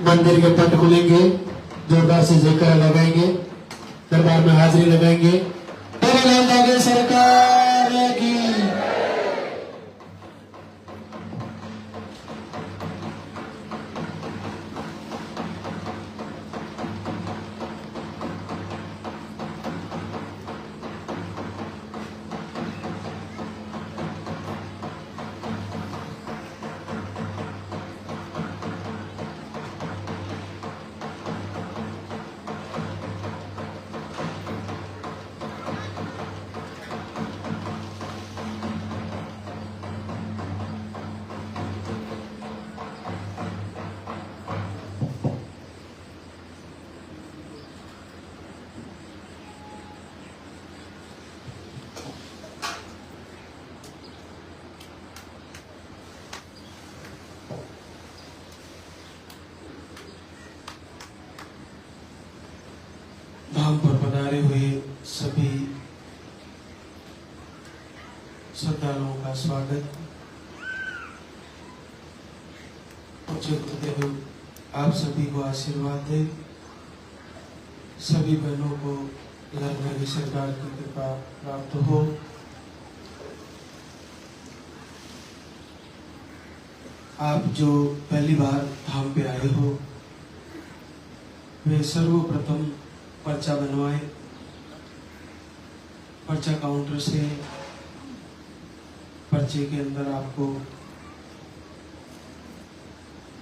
मंदिर के पट खुलेंगे, जोरदार से जयकारा लगाएंगे, दरबार में हाजिरी लगाएंगे। लाल सरकार की। धाम पर पधारे हुए सभी श्रद्धालुओं का स्वागत। आप सभी को आशीर्वाद दे, सभी बहनों को लाल सरकार की कृपा प्राप्त हो। आप जो पहली बार धाम पे आए हो, वे सर्वप्रथम पर्चा बनवाएं। पर्चा काउंटर से पर्चे के अंदर आपको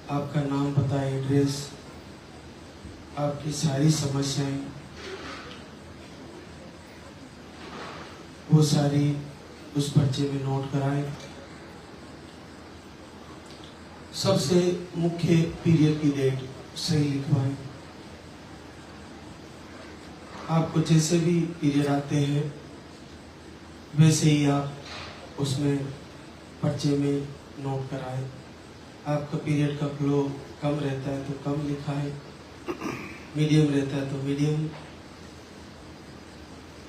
आपका नाम, पता, एड्रेस, आपकी सारी समस्याएं, वो सारी उस पर्चे में नोट कराएं। सबसे मुख्य पीरियड की डेट सही लिखवाएं। आपको जैसे भी पीरियड आते हैं वैसे ही आप उसमें पर्चे में नोट कराएं। आपका पीरियड का फ्लो कम रहता है तो कम लिखाएं, मीडियम रहता है तो मीडियम,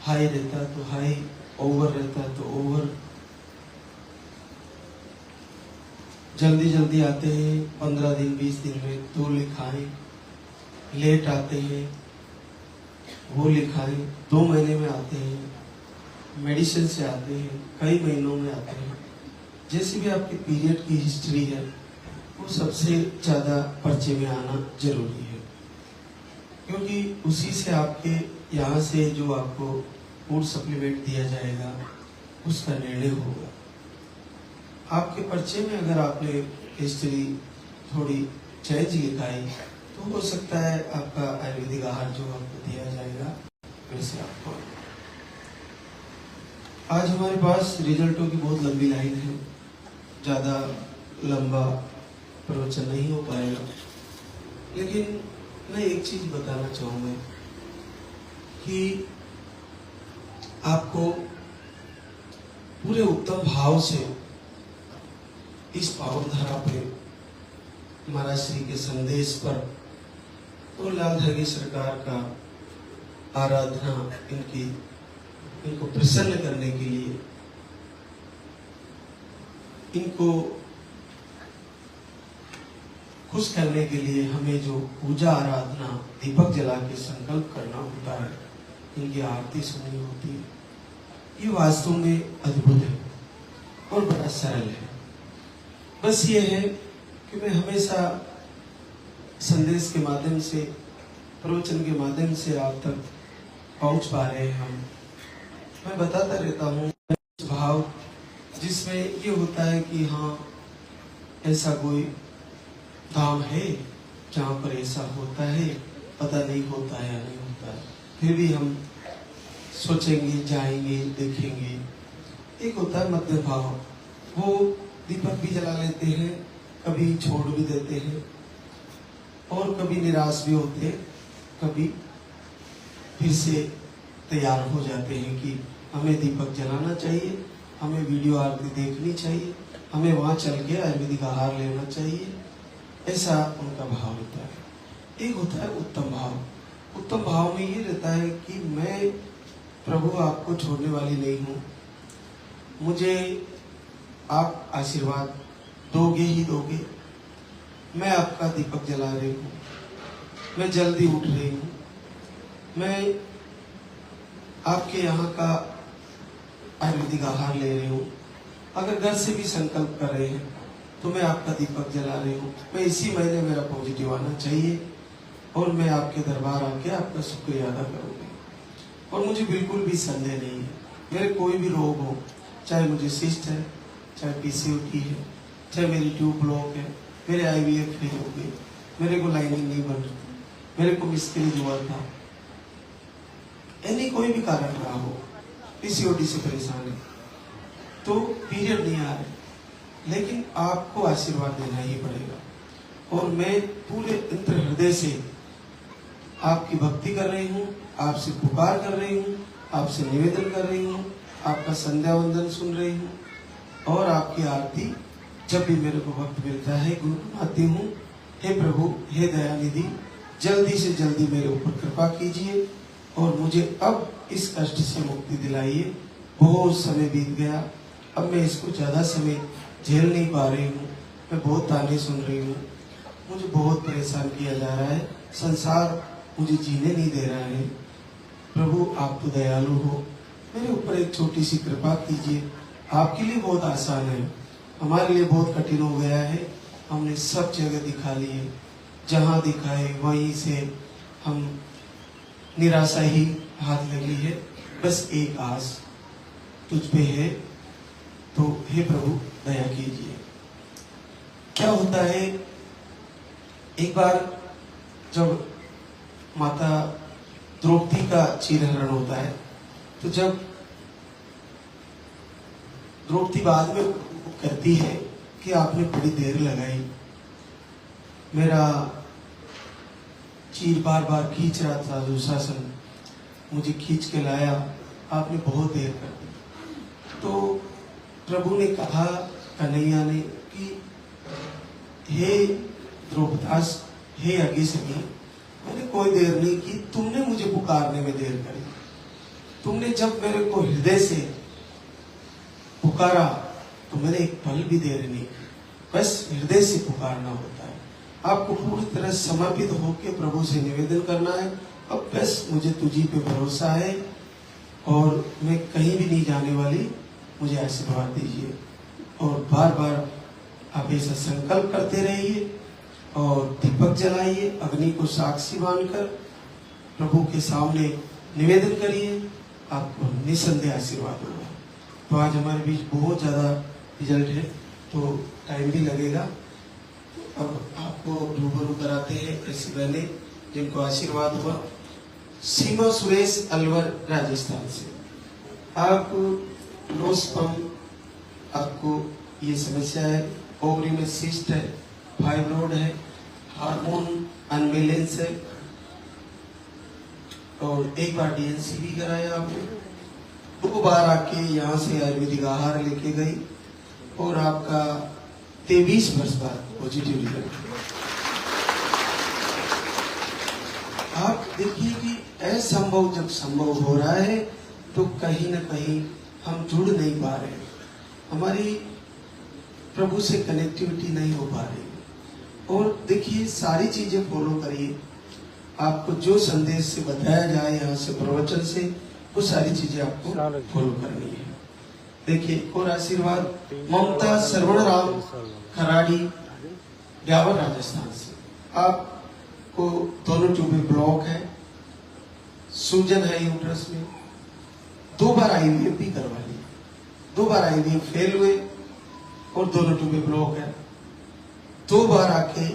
हाई रहता है तो हाई, ओवर रहता है तो ओवर। जल्दी जल्दी आते हैं 15 दिन 20 दिन में तो लिखाएं। लेट आते हैं वो लिखाएं। 2 महीने में आते हैं, मेडिसिन से आते हैं, कई महीनों में आते हैं, जैसी भी आपकी पीरियड की हिस्ट्री है वो सबसे ज़्यादा पर्चे में आना जरूरी है, क्योंकि उसी से आपके यहाँ से जो आपको फूड सप्लीमेंट दिया जाएगा उसका निर्णय होगा। आपके पर्चे में अगर आपने हिस्ट्री थोड़ी चेंज लिखाई तो हो सकता है आपका आयुर्वेदिक आहार जो आपको दिया जाएगा वैसे आपको। आज हमारे पास रिजल्टों की बहुत लंबी लाइन है, ज़्यादा लंबा प्रवचन नहीं हो पाएगा, लेकिन मैं एक चीज बताना चाहूँगा कि आपको पूरे उत्तम भाव से इस पावन धरा पे महाराज श्री के संदेश पर और लाल धरगी सरकार का आराधना, इनको प्रसन्न करने के लिए, इनको खुश करने के लिए हमें जो पूजा आराधना दीपक जला के संकल्प करना होता है, इनकी आरती सुननी होती है, ये वास्तव में अद्भुत है और बड़ा सरल है। बस ये है कि मैं हमेशा संदेश के माध्यम से, प्रवचन के माध्यम से आप तक पहुंच पा रहे हैं। मैं बताता रहता हूँ भाव जिसमें ये होता है कि हाँ ऐसा कोई धाम है जहाँ पर ऐसा होता है, पता नहीं होता है या नहीं होता है, फिर भी हम सोचेंगे, जाएंगे, देखेंगे। एक होता है मध्य भाव, वो दीपक भी जला लेते हैं, कभी छोड़ भी देते हैं और कभी निराश भी होते हैं, कभी फिर से तैयार हो जाते हैं कि हमें दीपक जलाना चाहिए, हमें वीडियो आरती देखनी चाहिए, हमें वहाँ चल के आयुर्वेदिक आहार लेना चाहिए। ऐसा उनका भाव होता है। एक होता है उत्तम भाव। उत्तम भाव में ये रहता है कि मैं प्रभु आपको छोड़ने वाली नहीं हूँ, मुझे आप आशीर्वाद दोगे ही दोगे, मैं आपका दीपक जला रही हूँ, मैं जल्दी उठ रही हूँ। मैं आपके यहाँ का आयुर्वेदिक आहार ले रही हूँ। अगर घर से भी संकल्प कर रहे हैं तो मैं आपका दीपक जला रही हूँ। मैं इसी महीने मेरा पॉजिटिव आना चाहिए और मैं आपके दरबार आके आपका शुक्रिया अदा करूँगी। और मुझे बिल्कुल भी संदेह नहीं है, मेरे कोई भी रोग हो, चाहे मुझे सिस्ट है, चाहे पीसीओडी है, चाहे मेरी ट्यूब ब्लॉक है, मेरे आईवीएफ फेल हो गए, मेरे को लाइनिंग नहीं बन रही, मेरे को मिसकैरेज हुआ था, यानी कोई भी कारण रहा हो, पीसीओडी से परेशान है तो पीरियड नहीं आ रहे, लेकिन आपको आशीर्वाद देना ही पड़ेगा। और मैं पूरे अंतर हृदय से आपकी भक्ति कर रही हूँ, आपसे पुकार कर रही हूँ, आपसे निवेदन कर रही हूँ, आपका संध्या वंदन सुन रही हूँ और आपकी आरती जब भी मेरे को वक्त मिलता है गुनगुनाती हूँ। हे प्रभु, हे दयानिधि, जल्दी से जल्दी मेरे ऊपर कृपा कीजिए और मुझे अब इस कष्ट से मुक्ति दिलाइए। बहुत समय बीत गया, अब मैं इसको ज़्यादा समय झेल नहीं पा रही हूँ। मैं बहुत ताने सुन रही हूँ, मुझे बहुत परेशान किया जा रहा है, संसार मुझे जीने नहीं दे रहा है। प्रभु, आप तो दयालु हो, मेरे ऊपर एक छोटी सी कृपा कीजिए। आपके लिए बहुत आसान है, हमारे लिए बहुत कठिन हो गया है। हमने सब जगह दिखा लिए, जहाँ दिखाए वहीं से हम निराशा ही हाथ लगी है। बस एक आस तुझ पे है, तो हे प्रभु दया कीजिए। क्या होता है, एक बार जब माता द्रौपदी का चीरहरण होता है, तो जब द्रौपदी बाद में कहती है कि आपने बड़ी देर लगाई, मेरा चीर बार बार खींच रहा था, दुशासन मुझे खींच के लाया, आपने बहुत देर कर दी। तो प्रभु ने कहा, कन्हैया ने, कि हे द्रौपदास, हे अग्निसखी, मैंने कोई देर नहीं की, तुमने मुझे पुकारने में देर करी। तुमने जब मेरे को हृदय से पुकारा तो मैंने एक पल भी देर नहीं की। बस हृदय से पुकारना होता है, आपको पूरी तरह समर्पित होकर प्रभु से निवेदन करना है। अब बस मुझे तुझी पे भरोसा है और मैं कहीं भी नहीं जाने वाली, मुझे आशीर्वाद दीजिए। और बार बार आप ऐसा संकल्प करते रहिए और दीपक जलाइए, अग्नि को साक्षी मानकर प्रभु के सामने निवेदन करिए, आपको निसंदेह आशीर्वाद होगा। तो आज हमारे बीच बहुत ज़्यादा रिजल्ट है, तो टाइम भी लगेगा। अब आपको रूबरू कराते हैं ऐसी बहने जिनको आशीर्वाद हुआ। सीमा सुरेश, अलवर, राजस्थान से। आप लोस्पम, आपको ये समस्या है, ओवरी में सिस्ट है, फाइब्रोड है, हार्मोन अनबैलेंस है और एक बार डीएनसी भी कराया आपने। 2 बार आके यहाँ से आयुर्वेदिक आहार लेके गई और आपका 23 वर्ष बाद पॉजिटिव रिजल्ट। आप देखिए कि असंभव जब संभव हो रहा है तो कहीं ना कहीं हम जुड़ नहीं पा रहे, हमारी प्रभु से कनेक्टिविटी नहीं हो पा रही। और देखिए, सारी चीजें फॉलो करिए, आपको जो संदेश से बताया जाए यहाँ से प्रवचन से, वो सारी चीजें आपको फॉलो करनी है। देखिए, और आशीर्वाद ममता श्रवण राम, खराड़ी, ब्यावर, राजस्थान से। आपको दोनों ट्यूबें ब्लॉक है, सूजन है यूट्रस में, 2 बार आईवीएफ भी करवा ली, 2 बार आईवीएफ फेल हुए और दोनों ट्यूबें ब्लॉक है। 2 बार आके